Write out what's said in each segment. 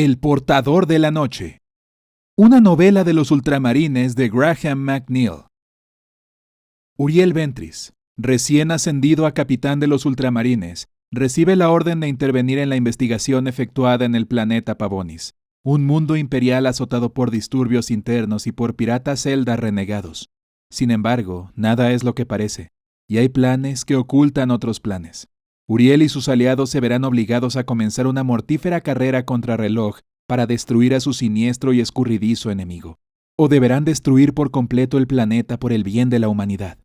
El portador de la noche. Una novela de los ultramarines de Graham McNeill. Uriel Ventris, recién ascendido a capitán de los ultramarines, recibe la orden de intervenir en la investigación efectuada en el planeta Pavonis, un mundo imperial azotado por disturbios internos y por piratas Eldar renegados. Sin embargo, nada es lo que parece, y hay planes que ocultan otros planes. Uriel y sus aliados se verán obligados a comenzar una mortífera carrera contrarreloj para destruir a su siniestro y escurridizo enemigo. O deberán destruir por completo el planeta por el bien de la humanidad.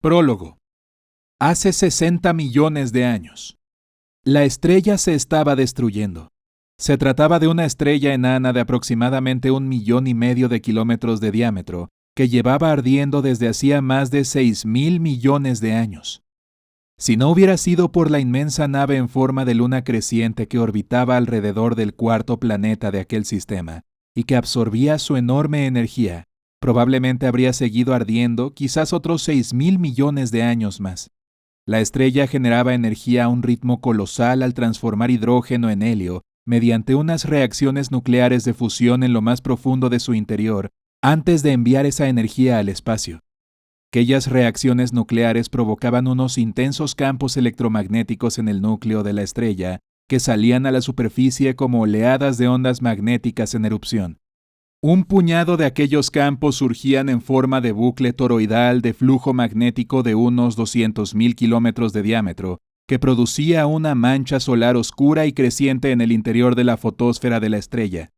Prólogo. Hace 60 millones de años. La estrella se estaba destruyendo. Se trataba de una estrella enana de aproximadamente 1,5 millones de kilómetros de diámetro, que llevaba ardiendo desde hacía más de 6,000 millones de años. Si no hubiera sido por la inmensa nave en forma de luna creciente que orbitaba alrededor del cuarto planeta de aquel sistema y que absorbía su enorme energía, probablemente habría seguido ardiendo quizás otros 6,000 millones de años más. La estrella generaba energía a un ritmo colosal al transformar hidrógeno en helio mediante unas reacciones nucleares de fusión en lo más profundo de su interior antes de enviar esa energía al espacio. Aquellas reacciones nucleares provocaban unos intensos campos electromagnéticos en el núcleo de la estrella que salían a la superficie como oleadas de ondas magnéticas en erupción. Un puñado de aquellos campos surgían en forma de bucle toroidal de flujo magnético de unos 200,000 kilómetros de diámetro, que producía una mancha solar oscura y creciente en el interior de la fotosfera de la estrella.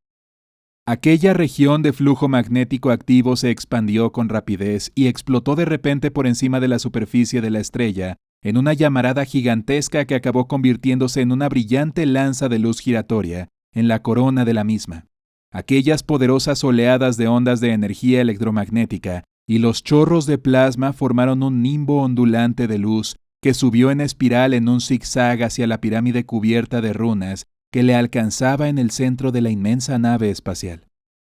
Aquella región de flujo magnético activo se expandió con rapidez y explotó de repente por encima de la superficie de la estrella, en una llamarada gigantesca que acabó convirtiéndose en una brillante lanza de luz giratoria en la corona de la misma. Aquellas poderosas oleadas de ondas de energía electromagnética y los chorros de plasma formaron un nimbo ondulante de luz que subió en espiral en un zigzag hacia la pirámide cubierta de runas que le alcanzaba en el centro de la inmensa nave espacial.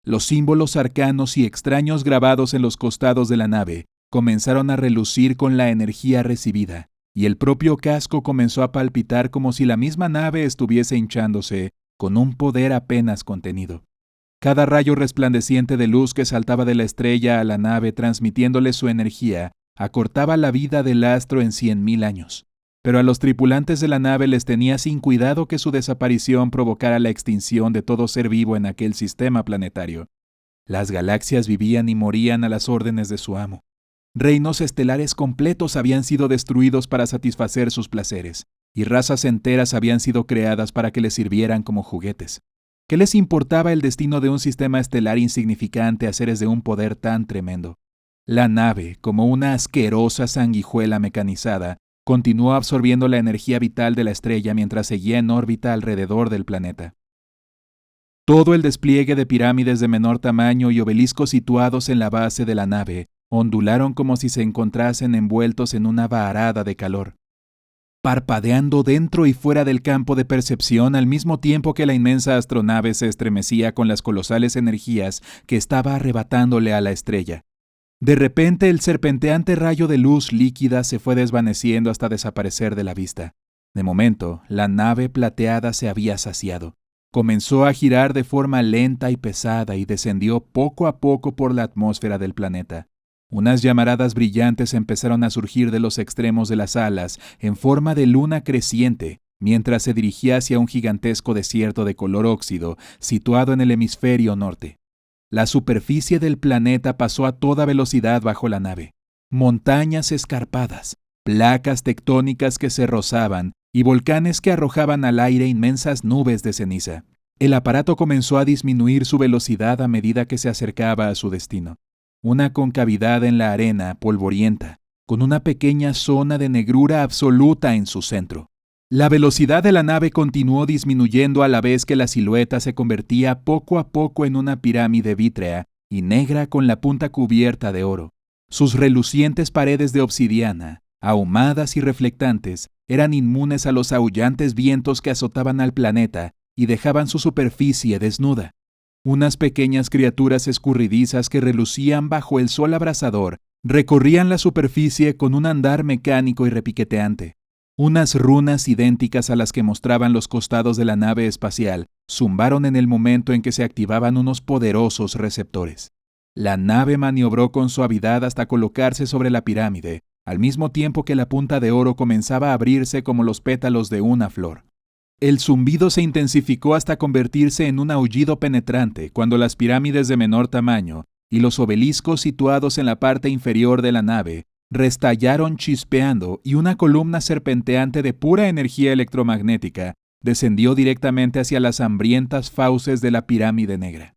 Los símbolos arcanos y extraños grabados en los costados de la nave comenzaron a relucir con la energía recibida, y el propio casco comenzó a palpitar como si la misma nave estuviese hinchándose con un poder apenas contenido. Cada rayo resplandeciente de luz que saltaba de la estrella a la nave transmitiéndole su energía acortaba la vida del astro en 100,000 años. Pero a los tripulantes de la nave les tenía sin cuidado que su desaparición provocara la extinción de todo ser vivo en aquel sistema planetario. Las galaxias vivían y morían a las órdenes de su amo. Reinos estelares completos habían sido destruidos para satisfacer sus placeres, y razas enteras habían sido creadas para que les sirvieran como juguetes. ¿Qué les importaba el destino de un sistema estelar insignificante a seres de un poder tan tremendo? La nave, como una asquerosa sanguijuela mecanizada, continuó absorbiendo la energía vital de la estrella mientras seguía en órbita alrededor del planeta. Todo el despliegue de pirámides de menor tamaño y obeliscos situados en la base de la nave ondularon como si se encontrasen envueltos en una vaharada de calor, parpadeando dentro y fuera del campo de percepción al mismo tiempo que la inmensa astronave se estremecía con las colosales energías que estaba arrebatándole a la estrella. De repente el serpenteante rayo de luz líquida se fue desvaneciendo hasta desaparecer de la vista. De momento, la nave plateada se había saciado. Comenzó a girar de forma lenta y pesada y descendió poco a poco por la atmósfera del planeta. Unas llamaradas brillantes empezaron a surgir de los extremos de las alas en forma de luna creciente, mientras se dirigía hacia un gigantesco desierto de color óxido situado en el hemisferio norte. La superficie del planeta pasó a toda velocidad bajo la nave. Montañas escarpadas, placas tectónicas que se rozaban y volcanes que arrojaban al aire inmensas nubes de ceniza. El aparato comenzó a disminuir su velocidad a medida que se acercaba a su destino. Una concavidad en la arena polvorienta, con una pequeña zona de negrura absoluta en su centro. La velocidad de la nave continuó disminuyendo a la vez que la silueta se convertía poco a poco en una pirámide vítrea y negra con la punta cubierta de oro. Sus relucientes paredes de obsidiana, ahumadas y reflectantes, eran inmunes a los aullantes vientos que azotaban al planeta y dejaban su superficie desnuda. Unas pequeñas criaturas escurridizas que relucían bajo el sol abrasador recorrían la superficie con un andar mecánico y repiqueteante. Unas runas idénticas a las que mostraban los costados de la nave espacial zumbaron en el momento en que se activaban unos poderosos receptores. La nave maniobró con suavidad hasta colocarse sobre la pirámide, al mismo tiempo que la punta de oro comenzaba a abrirse como los pétalos de una flor. El zumbido se intensificó hasta convertirse en un aullido penetrante cuando las pirámides de menor tamaño y los obeliscos situados en la parte inferior de la nave restallaron chispeando y una columna serpenteante de pura energía electromagnética descendió directamente hacia las hambrientas fauces de la pirámide negra.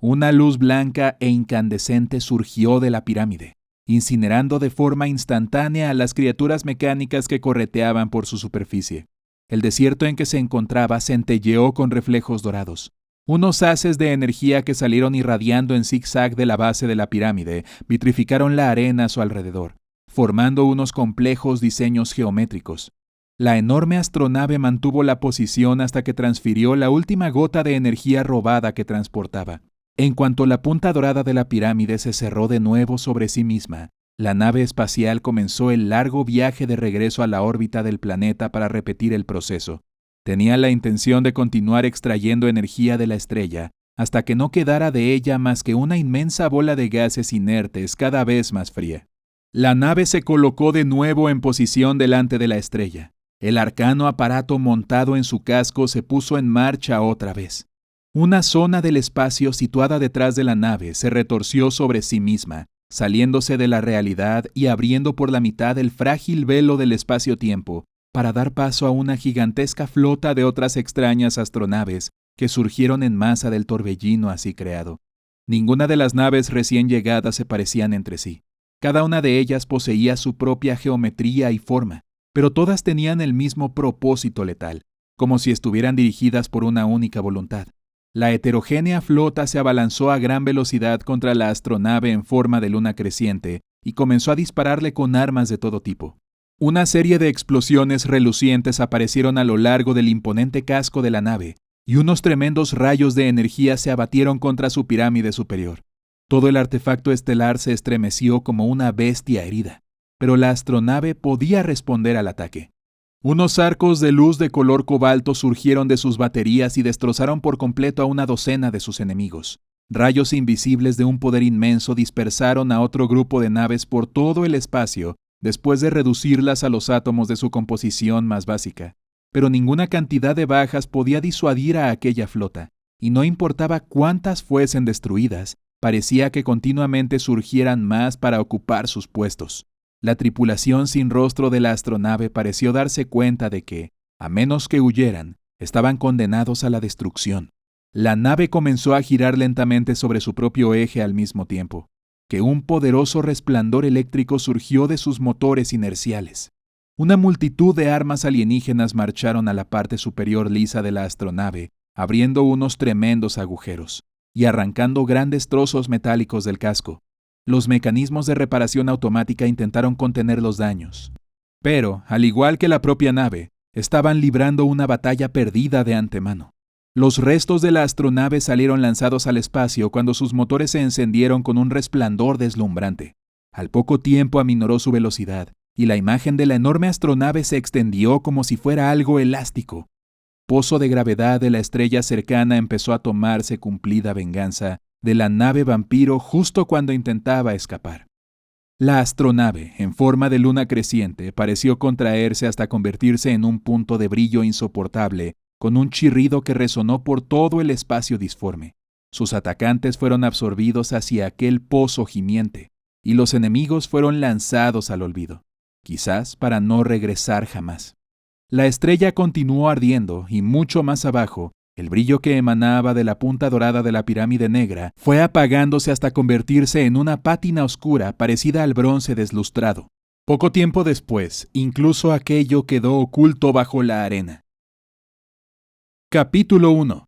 Una luz blanca e incandescente surgió de la pirámide, incinerando de forma instantánea a las criaturas mecánicas que correteaban por su superficie. El desierto en que se encontraba centelleó con reflejos dorados. Unos haces de energía que salieron irradiando en zigzag de la base de la pirámide vitrificaron la arena a su alrededor, formando unos complejos diseños geométricos. La enorme astronave mantuvo la posición hasta que transfirió la última gota de energía robada que transportaba. En cuanto la punta dorada de la pirámide se cerró de nuevo sobre sí misma, la nave espacial comenzó el largo viaje de regreso a la órbita del planeta para repetir el proceso. Tenía la intención de continuar extrayendo energía de la estrella hasta que no quedara de ella más que una inmensa bola de gases inertes cada vez más fría. La nave se colocó de nuevo en posición delante de la estrella. El arcano aparato montado en su casco se puso en marcha otra vez. Una zona del espacio situada detrás de la nave se retorció sobre sí misma, saliéndose de la realidad y abriendo por la mitad el frágil velo del espacio-tiempo para dar paso a una gigantesca flota de otras extrañas astronaves que surgieron en masa del torbellino así creado. Ninguna de las naves recién llegadas se parecían entre sí. Cada una de ellas poseía su propia geometría y forma, pero todas tenían el mismo propósito letal, como si estuvieran dirigidas por una única voluntad. La heterogénea flota se abalanzó a gran velocidad contra la astronave en forma de luna creciente y comenzó a dispararle con armas de todo tipo. Una serie de explosiones relucientes aparecieron a lo largo del imponente casco de la nave, y unos tremendos rayos de energía se abatieron contra su pirámide superior. Todo el artefacto estelar se estremeció como una bestia herida, pero la astronave podía responder al ataque. Unos arcos de luz de color cobalto surgieron de sus baterías y destrozaron por completo a una docena de sus enemigos. Rayos invisibles de un poder inmenso dispersaron a otro grupo de naves por todo el espacio después de reducirlas a los átomos de su composición más básica. Pero ninguna cantidad de bajas podía disuadir a aquella flota, y no importaba cuántas fuesen destruidas, parecía que continuamente surgieran más para ocupar sus puestos. La tripulación sin rostro de la astronave pareció darse cuenta de que, a menos que huyeran, estaban condenados a la destrucción. La nave comenzó a girar lentamente sobre su propio eje al mismo tiempo, que un poderoso resplandor eléctrico surgió de sus motores inerciales. Una multitud de armas alienígenas marcharon a la parte superior lisa de la astronave, abriendo unos tremendos agujeros y arrancando grandes trozos metálicos del casco. Los mecanismos de reparación automática intentaron contener los daños, pero, al igual que la propia nave, estaban librando una batalla perdida de antemano. Los restos de la astronave salieron lanzados al espacio cuando sus motores se encendieron con un resplandor deslumbrante. Al poco tiempo aminoró su velocidad, y la imagen de la enorme astronave se extendió como si fuera algo elástico. Pozo de gravedad de la estrella cercana empezó a tomarse cumplida venganza de la nave vampiro justo cuando intentaba escapar. La astronave, en forma de luna creciente, pareció contraerse hasta convertirse en un punto de brillo insoportable, con un chirrido que resonó por todo el espacio disforme. Sus atacantes fueron absorbidos hacia aquel pozo gimiente, y los enemigos fueron lanzados al olvido, quizás para no regresar jamás. La estrella continuó ardiendo, y mucho más abajo, el brillo que emanaba de la punta dorada de la pirámide negra fue apagándose hasta convertirse en una pátina oscura parecida al bronce deslustrado. Poco tiempo después, incluso aquello quedó oculto bajo la arena. Capítulo 1.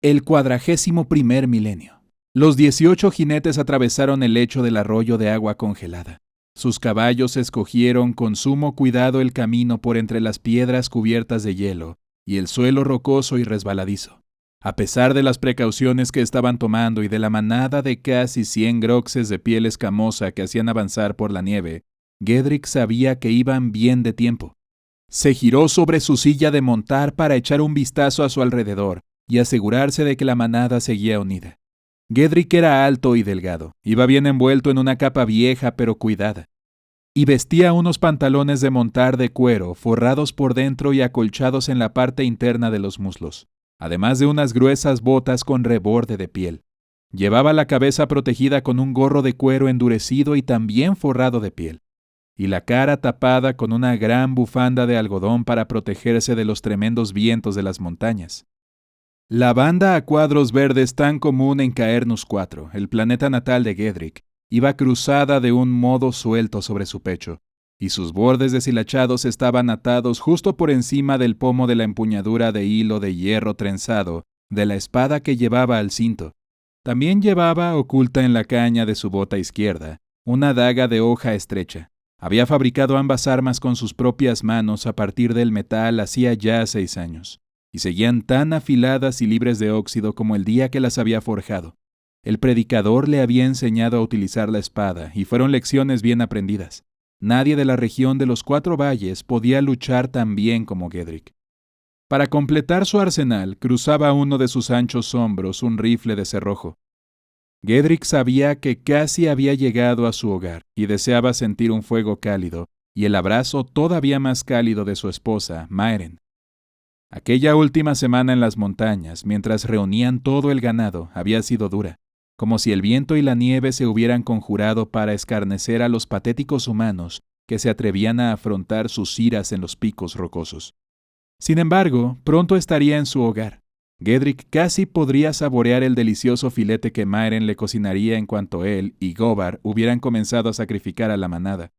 El 41º milenio. Los 18 jinetes atravesaron el lecho del arroyo de agua congelada. Sus caballos escogieron con sumo cuidado el camino por entre las piedras cubiertas de hielo y el suelo rocoso y resbaladizo. A pesar de las precauciones que estaban tomando y de la manada de casi 100 groxes de piel escamosa que hacían avanzar por la nieve, Gedrick sabía que iban bien de tiempo. Se giró sobre su silla de montar para echar un vistazo a su alrededor y asegurarse de que la manada seguía unida. Gedrick era alto y delgado, iba bien envuelto en una capa vieja pero cuidada, y vestía unos pantalones de montar de cuero forrados por dentro y acolchados en la parte interna de los muslos, además de unas gruesas botas con reborde de piel. Llevaba la cabeza protegida con un gorro de cuero endurecido y también forrado de piel, y la cara tapada con una gran bufanda de algodón para protegerse de los tremendos vientos de las montañas. La banda a cuadros verdes tan común en Caernus 4, el planeta natal de Gedrick, iba cruzada de un modo suelto sobre su pecho, y sus bordes deshilachados estaban atados justo por encima del pomo de la empuñadura de hilo de hierro trenzado de la espada que llevaba al cinto. También llevaba, oculta en la caña de su bota izquierda, una daga de hoja estrecha. Había fabricado ambas armas con sus propias manos a partir del metal hacía ya 6 años, y seguían tan afiladas y libres de óxido como el día que las había forjado. El predicador le había enseñado a utilizar la espada, y fueron lecciones bien aprendidas. Nadie de la región de los 4 valles podía luchar tan bien como Gedrick. Para completar su arsenal, cruzaba uno de sus anchos hombros un rifle de cerrojo. Gedrick sabía que casi había llegado a su hogar y deseaba sentir un fuego cálido y el abrazo todavía más cálido de su esposa, Mairen. Aquella última semana en las montañas, mientras reunían todo el ganado, había sido dura, como si el viento y la nieve se hubieran conjurado para escarnecer a los patéticos humanos que se atrevían a afrontar sus iras en los picos rocosos. Sin embargo, pronto estaría en su hogar. Gedrick casi podría saborear el delicioso filete que Mairen le cocinaría en cuanto él y Gobar hubieran comenzado a sacrificar a la manada.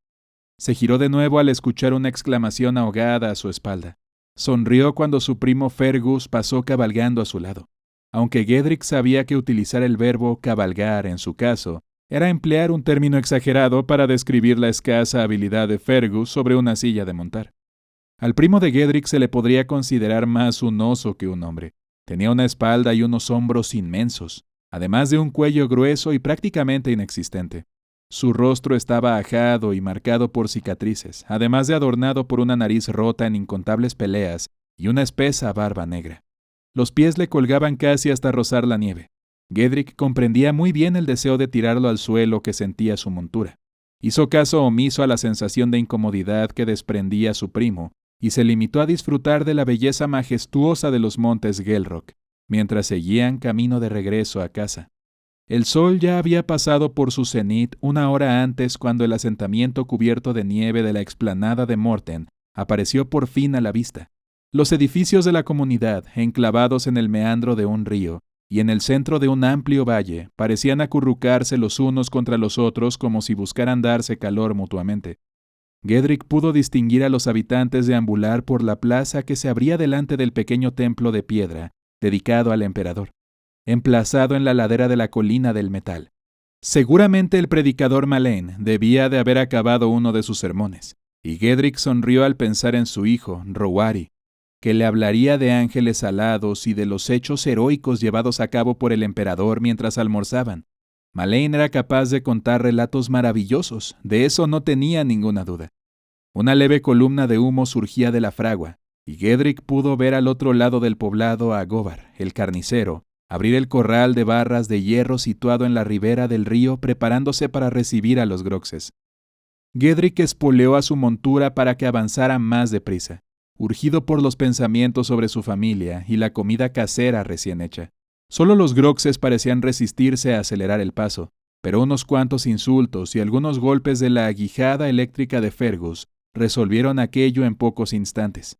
Se giró de nuevo al escuchar una exclamación ahogada a su espalda. Sonrió cuando su primo Fergus pasó cabalgando a su lado. Aunque Gedrick sabía que utilizar el verbo cabalgar en su caso era emplear un término exagerado para describir la escasa habilidad de Fergus sobre una silla de montar. Al primo de Gedrick se le podría considerar más un oso que un hombre. Tenía una espalda y unos hombros inmensos, además de un cuello grueso y prácticamente inexistente. Su rostro estaba ajado y marcado por cicatrices, además de adornado por una nariz rota en incontables peleas y una espesa barba negra. Los pies le colgaban casi hasta rozar la nieve. Gedrick comprendía muy bien el deseo de tirarlo al suelo que sentía su montura. Hizo caso omiso a la sensación de incomodidad que desprendía su primo, y se limitó a disfrutar de la belleza majestuosa de los montes Gelrock, mientras seguían camino de regreso a casa. El sol ya había pasado por su cenit 1 hora antes cuando el asentamiento cubierto de nieve de la explanada de Morten apareció por fin a la vista. Los edificios de la comunidad, enclavados en el meandro de un río y en el centro de un amplio valle, parecían acurrucarse los unos contra los otros como si buscaran darse calor mutuamente. Gedrick pudo distinguir a los habitantes deambular por la plaza que se abría delante del pequeño templo de piedra dedicado al emperador, emplazado en la ladera de la colina del metal. Seguramente el predicador Malein debía de haber acabado uno de sus sermones, y Gedrick sonrió al pensar en su hijo, Rowari, que le hablaría de ángeles alados y de los hechos heroicos llevados a cabo por el emperador mientras almorzaban. Malein era capaz de contar relatos maravillosos, de eso no tenía ninguna duda. Una leve columna de humo surgía de la fragua, y Gedrick pudo ver al otro lado del poblado a Gobar, el carnicero, abrir el corral de barras de hierro situado en la ribera del río preparándose para recibir a los groxes. Gedrick espoleó a su montura para que avanzara más deprisa, urgido por los pensamientos sobre su familia y la comida casera recién hecha. Solo los groxes parecían resistirse a acelerar el paso, pero unos cuantos insultos y algunos golpes de la aguijada eléctrica de Fergus resolvieron aquello en pocos instantes.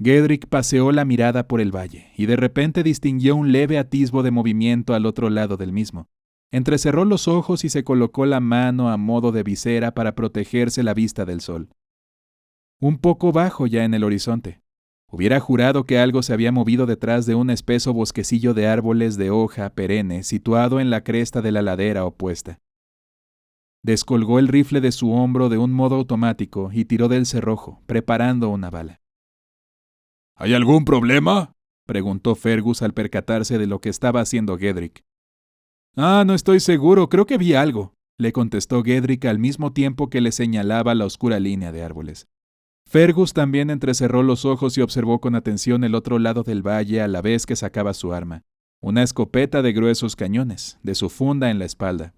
Gedrick paseó la mirada por el valle y de repente distinguió un leve atisbo de movimiento al otro lado del mismo. Entrecerró los ojos y se colocó la mano a modo de visera para protegerse la vista del sol. Un poco bajo ya en el horizonte. Hubiera jurado que algo se había movido detrás de un espeso bosquecillo de árboles de hoja perenne situado en la cresta de la ladera opuesta. Descolgó el rifle de su hombro de un modo automático y tiró del cerrojo, preparando una bala. ¿Hay algún problema?, preguntó Fergus al percatarse de lo que estaba haciendo Gedrick. No estoy seguro, creo que vi algo, le contestó Gedrick al mismo tiempo que le señalaba la oscura línea de árboles. Fergus también entrecerró los ojos y observó con atención el otro lado del valle a la vez que sacaba su arma, una escopeta de gruesos cañones, de su funda en la espalda.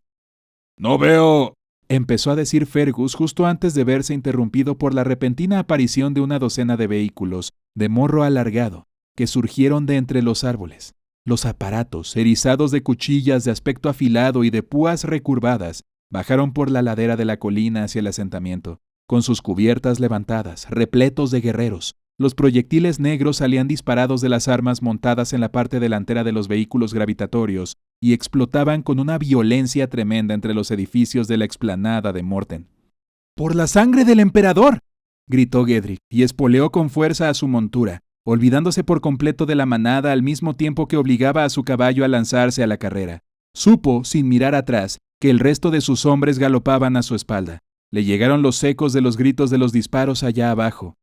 «No veo», empezó a decir Fergus justo antes de verse interrumpido por la repentina aparición de una docena de vehículos, de morro alargado, que surgieron de entre los árboles. Los aparatos, erizados de cuchillas de aspecto afilado y de púas recurvadas, bajaron por la ladera de la colina hacia el asentamiento, con sus cubiertas levantadas, repletos de guerreros. Los proyectiles negros salían disparados de las armas montadas en la parte delantera de los vehículos gravitatorios y explotaban con una violencia tremenda entre los edificios de la explanada de Morten. «¡Por la sangre del emperador!», gritó Gedrick y espoleó con fuerza a su montura, olvidándose por completo de la manada al mismo tiempo que obligaba a su caballo a lanzarse a la carrera. Supo, sin mirar atrás, que el resto de sus hombres galopaban a su espalda. Le llegaron los ecos de los gritos de los disparos allá abajo,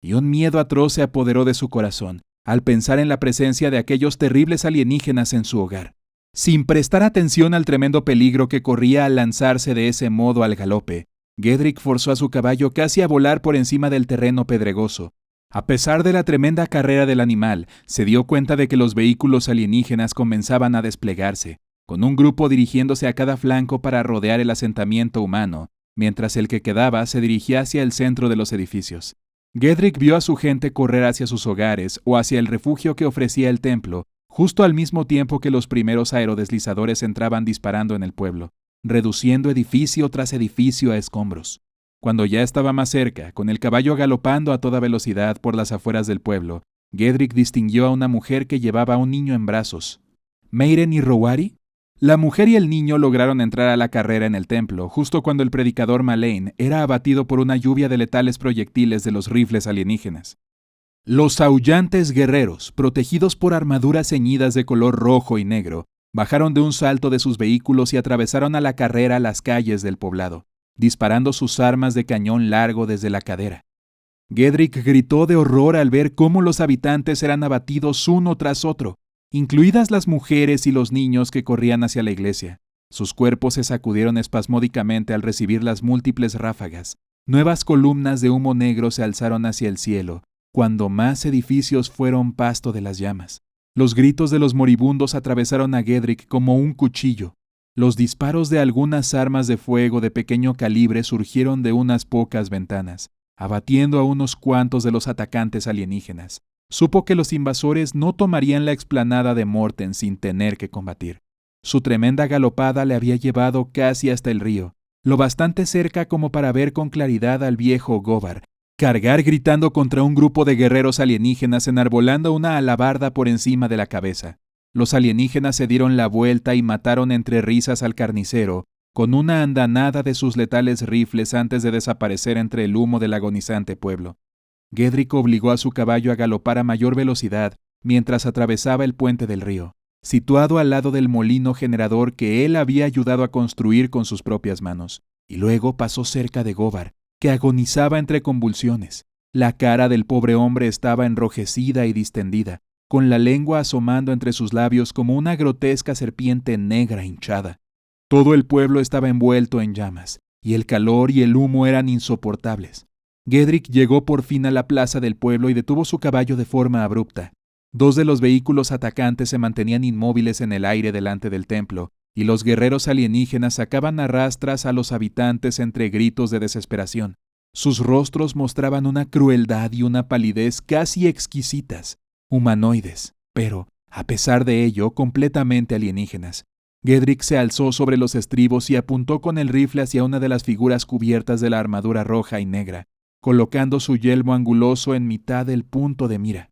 y un miedo atroz se apoderó de su corazón al pensar en la presencia de aquellos terribles alienígenas en su hogar. Sin prestar atención al tremendo peligro que corría al lanzarse de ese modo al galope, Gedrick forzó a su caballo casi a volar por encima del terreno pedregoso. A pesar de la tremenda carrera del animal, se dio cuenta de que los vehículos alienígenas comenzaban a desplegarse, con un grupo dirigiéndose a cada flanco para rodear el asentamiento humano, mientras el que quedaba se dirigía hacia el centro de los edificios. Gedrick vio a su gente correr hacia sus hogares o hacia el refugio que ofrecía el templo, justo al mismo tiempo que los primeros aerodeslizadores entraban disparando en el pueblo, reduciendo edificio tras edificio a escombros. Cuando ya estaba más cerca, con el caballo galopando a toda velocidad por las afueras del pueblo, Gedrick distinguió a una mujer que llevaba a un niño en brazos. ¿Meiren y Rowari? La mujer y el niño lograron entrar a la carrera en el templo, justo cuando el predicador Malein era abatido por una lluvia de letales proyectiles de los rifles alienígenas. Los aullantes guerreros, protegidos por armaduras ceñidas de color rojo y negro, bajaron de un salto de sus vehículos y atravesaron a la carrera las calles del poblado, disparando sus armas de cañón largo desde la cadera. Gedrick gritó de horror al ver cómo los habitantes eran abatidos uno tras otro, incluidas las mujeres y los niños que corrían hacia la iglesia. Sus cuerpos se sacudieron espasmódicamente al recibir las múltiples ráfagas. Nuevas columnas de humo negro se alzaron hacia el cielo, cuando más edificios fueron pasto de las llamas. Los gritos de los moribundos atravesaron a Gedrick como un cuchillo. Los disparos de algunas armas de fuego de pequeño calibre surgieron de unas pocas ventanas, abatiendo a unos cuantos de los atacantes alienígenas. Supo que los invasores no tomarían la explanada de Morten sin tener que combatir. Su tremenda galopada le había llevado casi hasta el río, lo bastante cerca como para ver con claridad al viejo Govar cargar gritando contra un grupo de guerreros alienígenas enarbolando una alabarda por encima de la cabeza. Los alienígenas se dieron la vuelta y mataron entre risas al carnicero con una andanada de sus letales rifles antes de desaparecer entre el humo del agonizante pueblo. Gedrick obligó a su caballo a galopar a mayor velocidad mientras atravesaba el puente del río, situado al lado del molino generador que él había ayudado a construir con sus propias manos, y luego pasó cerca de Govar, que agonizaba entre convulsiones. La cara del pobre hombre estaba enrojecida y distendida, con la lengua asomando entre sus labios como una grotesca serpiente negra hinchada. Todo el pueblo estaba envuelto en llamas, y el calor y el humo eran insoportables. Gedrick llegó por fin a la plaza del pueblo y detuvo su caballo de forma abrupta. Dos de los vehículos atacantes se mantenían inmóviles en el aire delante del templo, y los guerreros alienígenas sacaban a rastras a los habitantes entre gritos de desesperación. Sus rostros mostraban una crueldad y una palidez casi exquisitas, humanoides, pero, a pesar de ello, completamente alienígenas. Gedrick se alzó sobre los estribos y apuntó con el rifle hacia una de las figuras cubiertas de la armadura roja y negra, colocando su yelmo anguloso en mitad del punto de mira.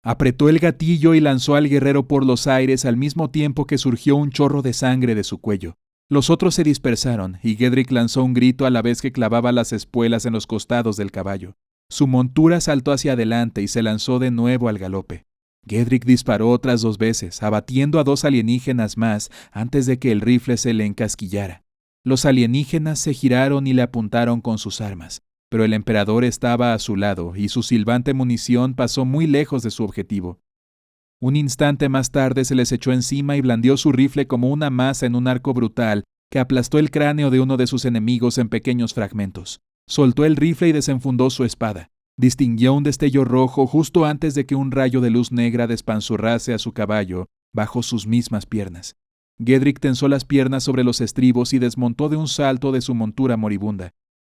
Apretó el gatillo y lanzó al guerrero por los aires al mismo tiempo que surgió un chorro de sangre de su cuello. Los otros se dispersaron y Gedrick lanzó un grito a la vez que clavaba las espuelas en los costados del caballo. Su montura saltó hacia adelante y se lanzó de nuevo al galope. Gedrick disparó otras 2 veces, abatiendo a 2 alienígenas más antes de que el rifle se le encasquillara. Los alienígenas se giraron y le apuntaron con sus armas, pero el emperador estaba a su lado y su silbante munición pasó muy lejos de su objetivo. Un instante más tarde se les echó encima y blandió su rifle como una masa en un arco brutal que aplastó el cráneo de uno de sus enemigos en pequeños fragmentos. Soltó el rifle y desenfundó su espada. Distinguió un destello rojo justo antes de que un rayo de luz negra despanzurrase a su caballo bajo sus mismas piernas. Gedrick tensó las piernas sobre los estribos y desmontó de un salto de su montura moribunda,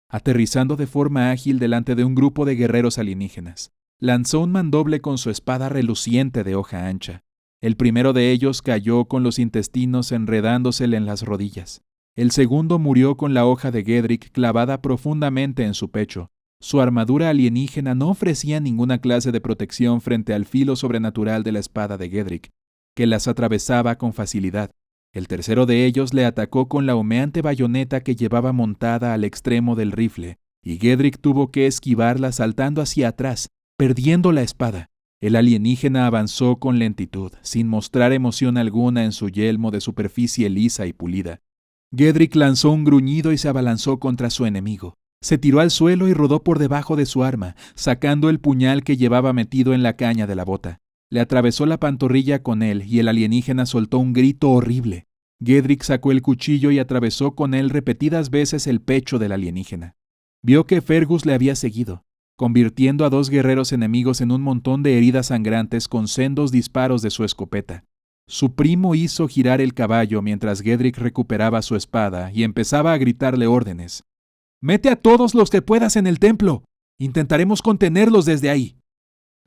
aterrizando de forma ágil delante de un grupo de guerreros alienígenas. Lanzó un mandoble con su espada reluciente de hoja ancha. El primero de ellos cayó con los intestinos enredándosele en las rodillas. El segundo murió con la hoja de Gedrick clavada profundamente en su pecho. Su armadura alienígena no ofrecía ninguna clase de protección frente al filo sobrenatural de la espada de Gedrick, que las atravesaba con facilidad. El tercero de ellos le atacó con la humeante bayoneta que llevaba montada al extremo del rifle, y Gedrick tuvo que esquivarla saltando hacia atrás, perdiendo la espada. El alienígena avanzó con lentitud, sin mostrar emoción alguna en su yelmo de superficie lisa y pulida. Gedrick lanzó un gruñido y se abalanzó contra su enemigo. Se tiró al suelo y rodó por debajo de su arma, sacando el puñal que llevaba metido en la caña de la bota. Le atravesó la pantorrilla con él y el alienígena soltó un grito horrible. Gedrick sacó el cuchillo y atravesó con él repetidas veces el pecho del alienígena. Vio que Fergus le había seguido, convirtiendo a 2 guerreros enemigos en un montón de heridas sangrantes con sendos disparos de su escopeta. Su primo hizo girar el caballo mientras Gedrick recuperaba su espada y empezaba a gritarle órdenes. «¡Mete a todos los que puedas en el templo! Intentaremos contenerlos desde ahí».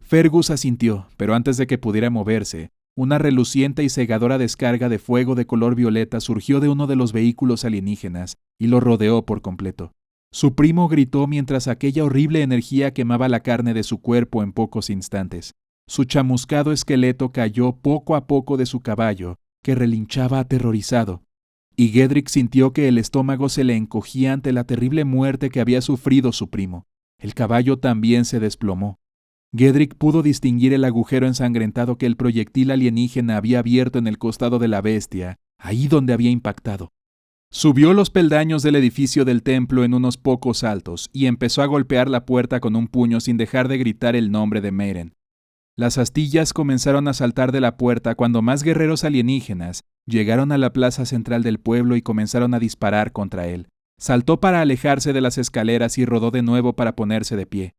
Fergus asintió, pero antes de que pudiera moverse, una reluciente y cegadora descarga de fuego de color violeta surgió de uno de los vehículos alienígenas y lo rodeó por completo. Su primo gritó mientras aquella horrible energía quemaba la carne de su cuerpo en pocos instantes. Su chamuscado esqueleto cayó poco a poco de su caballo, que relinchaba aterrorizado, y Gedrick sintió que el estómago se le encogía ante la terrible muerte que había sufrido su primo. El caballo también se desplomó. Gedrick pudo distinguir el agujero ensangrentado que el proyectil alienígena había abierto en el costado de la bestia, ahí donde había impactado. Subió los peldaños del edificio del templo en unos pocos saltos y empezó a golpear la puerta con un puño sin dejar de gritar el nombre de Meiren. Las astillas comenzaron a saltar de la puerta cuando más guerreros alienígenas llegaron a la plaza central del pueblo y comenzaron a disparar contra él. Saltó para alejarse de las escaleras y rodó de nuevo para ponerse de pie.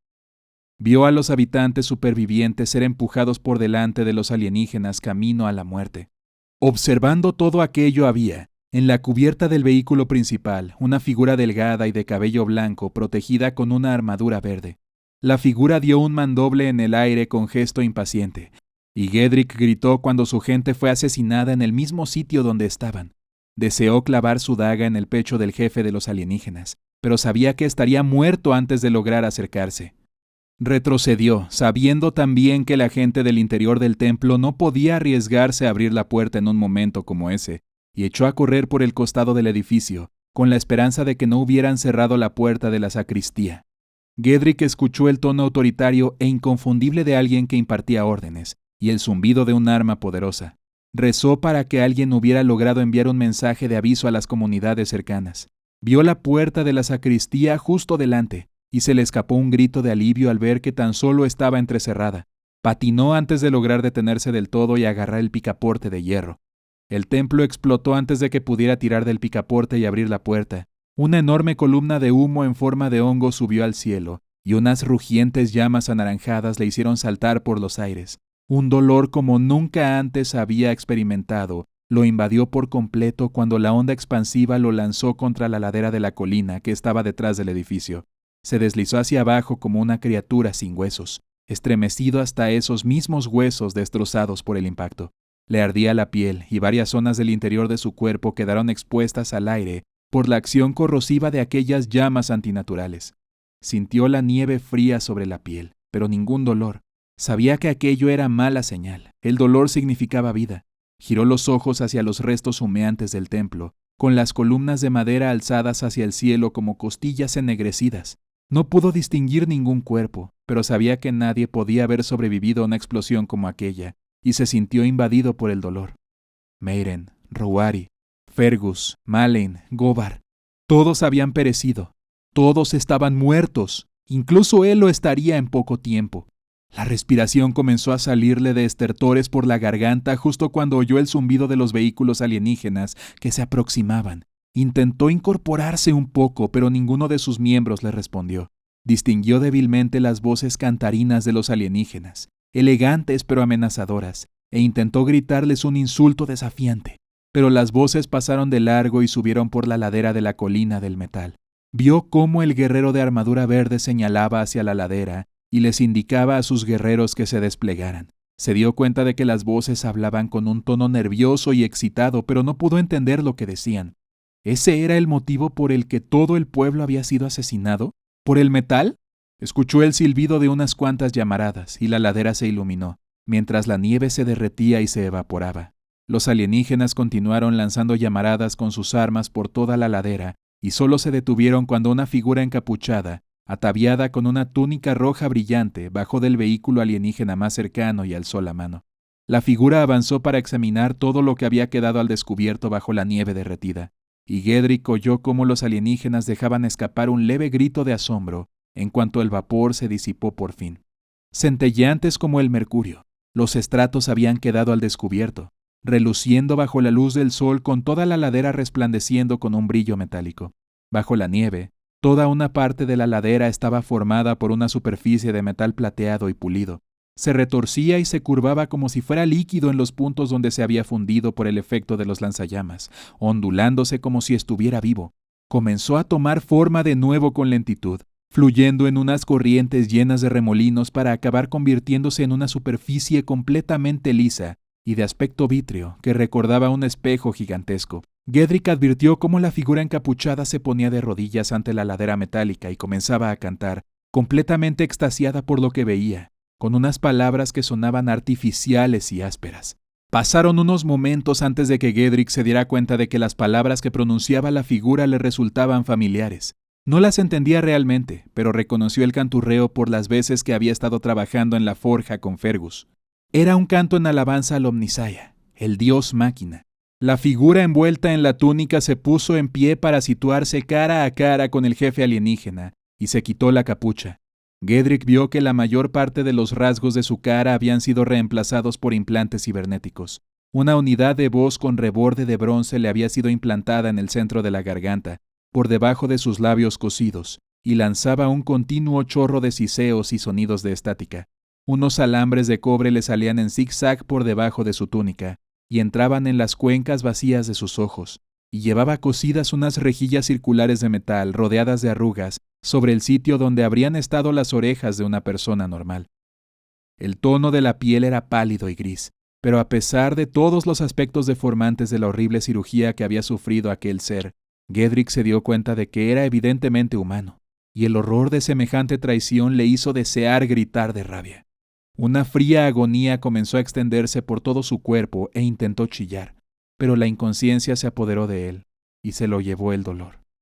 Vio a los habitantes supervivientes ser empujados por delante de los alienígenas camino a la muerte. Observando todo aquello había, en la cubierta del vehículo principal, una figura delgada y de cabello blanco protegida con una armadura verde. La figura dio un mandoble en el aire con gesto impaciente, y Gedrick gritó cuando su gente fue asesinada en el mismo sitio donde estaban. Deseó clavar su daga en el pecho del jefe de los alienígenas, pero sabía que estaría muerto antes de lograr acercarse. Retrocedió, sabiendo también que la gente del interior del templo no podía arriesgarse a abrir la puerta en un momento como ese, y echó a correr por el costado del edificio, con la esperanza de que no hubieran cerrado la puerta de la sacristía. Gedrick escuchó el tono autoritario e inconfundible de alguien que impartía órdenes, y el zumbido de un arma poderosa. Rezó para que alguien hubiera logrado enviar un mensaje de aviso a las comunidades cercanas. Vio la puerta de la sacristía justo delante, y se le escapó un grito de alivio al ver que tan solo estaba entrecerrada. Patinó antes de lograr detenerse del todo y agarrar el picaporte de hierro. El templo explotó antes de que pudiera tirar del picaporte y abrir la puerta. Una enorme columna de humo en forma de hongo subió al cielo, y unas rugientes llamas anaranjadas le hicieron saltar por los aires. Un dolor como nunca antes había experimentado lo invadió por completo cuando la onda expansiva lo lanzó contra la ladera de la colina que estaba detrás del edificio. Se deslizó hacia abajo como una criatura sin huesos, estremecido hasta esos mismos huesos destrozados por el impacto. Le ardía la piel y varias zonas del interior de su cuerpo quedaron expuestas al aire por la acción corrosiva de aquellas llamas antinaturales. Sintió la nieve fría sobre la piel, pero ningún dolor. Sabía que aquello era mala señal. El dolor significaba vida. Giró los ojos hacia los restos humeantes del templo, con las columnas de madera alzadas hacia el cielo como costillas ennegrecidas. No pudo distinguir ningún cuerpo, pero sabía que nadie podía haber sobrevivido a una explosión como aquella, y se sintió invadido por el dolor. Meiren, Rouari, Fergus, Maleyn, Gobar, todos habían perecido. Todos estaban muertos. Incluso él lo estaría en poco tiempo. La respiración comenzó a salirle de estertores por la garganta justo cuando oyó el zumbido de los vehículos alienígenas que se aproximaban. Intentó incorporarse un poco, pero ninguno de sus miembros le respondió. Distinguió débilmente las voces cantarinas de los alienígenas, elegantes pero amenazadoras, e intentó gritarles un insulto desafiante, pero las voces pasaron de largo y subieron por la ladera de la colina del metal. Vio cómo el guerrero de armadura verde señalaba hacia la ladera y les indicaba a sus guerreros que se desplegaran. Se dio cuenta de que las voces hablaban con un tono nervioso y excitado, pero no pudo entender lo que decían. ¿Ese era el motivo por el que todo el pueblo había sido asesinado? ¿Por el metal? Escuchó el silbido de unas cuantas llamaradas y la ladera se iluminó, mientras la nieve se derretía y se evaporaba. Los alienígenas continuaron lanzando llamaradas con sus armas por toda la ladera y solo se detuvieron cuando una figura encapuchada, ataviada con una túnica roja brillante, bajó del vehículo alienígena más cercano y alzó la mano. La figura avanzó para examinar todo lo que había quedado al descubierto bajo la nieve derretida, y Gedrick oyó cómo los alienígenas dejaban escapar un leve grito de asombro en cuanto el vapor se disipó por fin. Centelleantes como el mercurio, los estratos habían quedado al descubierto, reluciendo bajo la luz del sol con toda la ladera resplandeciendo con un brillo metálico. Bajo la nieve, toda una parte de la ladera estaba formada por una superficie de metal plateado y pulido. Se retorcía y se curvaba como si fuera líquido en los puntos donde se había fundido por el efecto de los lanzallamas, ondulándose como si estuviera vivo. Comenzó a tomar forma de nuevo con lentitud, fluyendo en unas corrientes llenas de remolinos para acabar convirtiéndose en una superficie completamente lisa y de aspecto vítreo que recordaba un espejo gigantesco. Gedrick advirtió cómo la figura encapuchada se ponía de rodillas ante la ladera metálica y comenzaba a cantar, completamente extasiada por lo que veía, con unas palabras que sonaban artificiales y ásperas. Pasaron unos momentos antes de que Gedrick se diera cuenta de que las palabras que pronunciaba la figura le resultaban familiares. No las entendía realmente, pero reconoció el canturreo por las veces que había estado trabajando en la forja con Fergus. Era un canto en alabanza al Omnisaya, el dios máquina. La figura envuelta en la túnica se puso en pie para situarse cara a cara con el jefe alienígena y se quitó la capucha. Gedrick vio que la mayor parte de los rasgos de su cara habían sido reemplazados por implantes cibernéticos. Una unidad de voz con reborde de bronce le había sido implantada en el centro de la garganta, por debajo de sus labios cosidos, y lanzaba un continuo chorro de siseos y sonidos de estática. Unos alambres de cobre le salían en zigzag por debajo de su túnica, y entraban en las cuencas vacías de sus ojos, y llevaba cosidas unas rejillas circulares de metal rodeadas de arrugas sobre el sitio donde habrían estado las orejas de una persona normal. El tono de la piel era pálido y gris, pero a pesar de todos los aspectos deformantes de la horrible cirugía que había sufrido aquel ser, Gedrick se dio cuenta de que era evidentemente humano, y el horror de semejante traición le hizo desear gritar de rabia. Una fría agonía comenzó a extenderse por todo su cuerpo e intentó chillar, pero la inconsciencia se apoderó de él y se lo llevó el dolor.